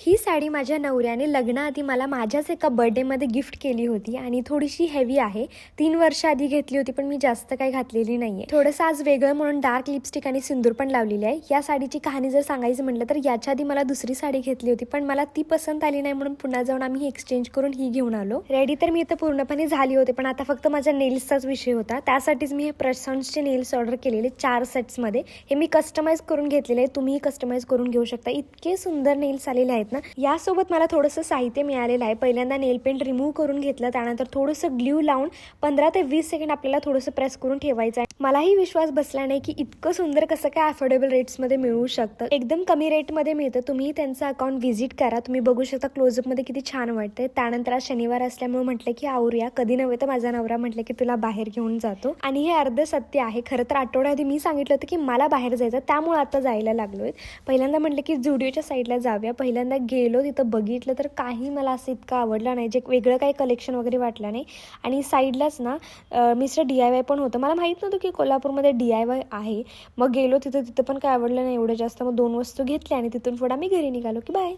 ही साडी माझ्या नवऱ्याने लग्नाआधी मला माझ्याच एका बर्थडेमध्ये गिफ्ट केली होती आणि थोडीशी हेवी आहे. 3 वर्ष आधी घेतली होती, पण मी जास्त काही घातलेली नाहीये. थोडंसं आज वेगळं म्हणून डार्क लिपस्टिक आणि सिंदूर पण लावलेली आहे. या साडीची कहाणी जर सांगायचं म्हटलं तर याच्या आधी मला दुसरी साडी घेतली होती, पण मला ती पसंत आली नाही म्हणून पुन्हा जाऊन आम्ही एक्सचेंज करून ही घेऊन आलो. रेडी तर मी इथं पूर्णपणे झाली होते, पण आता फक्त माझ्या नेल्सचाच विषय होता. त्यासाठीच मी हे प्रशांतचे नेल्स ऑर्डर केलेले 4 सेट्समध्ये. हे मी कस्टमाइज करून घेतलेले आहे, तुम्ही कस्टमाइज करून घेऊ शकता. इतके सुंदर नेल्स आलेले आहेत ना. यासोबत मला थोडंसं साहित्य मिळालेलं आहे. पहिल्यांदा नेल पेंट रिमूव्ह करून घेतलं, त्यानंतर थोडंसं ग्ल्यू लावून 15 ते 20 सेकंड आपल्याला थोडंसं प्रेस करून ठेवायचं आहे. मलाही विश्वास बसला नाही की इतकं सुंदर कसं काय अफोर्डेबल रेट्समध्ये मिळू शकतं. एकदम कमी रेटमध्ये मिळतं. तुम्ही त्यांचं अकाउंट व्हिजिट करा. तुम्ही बघू शकता क्लोजअपमध्ये किती छान वाटतंय. त्यानंतर आज शनिवार असल्यामुळे म्हटलं की आवरूया. कधी नव्हे तर माझा नवरा म्हटलं की तुला बाहेर घेऊन जातो, आणि हे अर्ध सत्य आहे. खरं तर आठवड्याआधी मी सांगितलं होतं की मला बाहेर जायचं, त्यामुळे आता जायला लागलोय. पहिल्यांदा म्हटलं की जुडिओच्या साईडला जाऊया. पहिल्यांदा गेलो, तिथं बघितलं तर काही मला असं इतकं आवडलं नाही, जे वेगळं काही कलेक्शन वगैरे वाटलं नाही. आणि साईडलाच ना मिस्टर DIY पण होतं. मला माहीत नव्हतं की कोल्हापूरमध्ये DIY आहे. मग गेलो तिथं पण काय आवडलं नाही एवढं जास्त. मग 2 वस्तू घेतल्या आणि तिथून पुढे आम्ही घरी निघालो की बाय.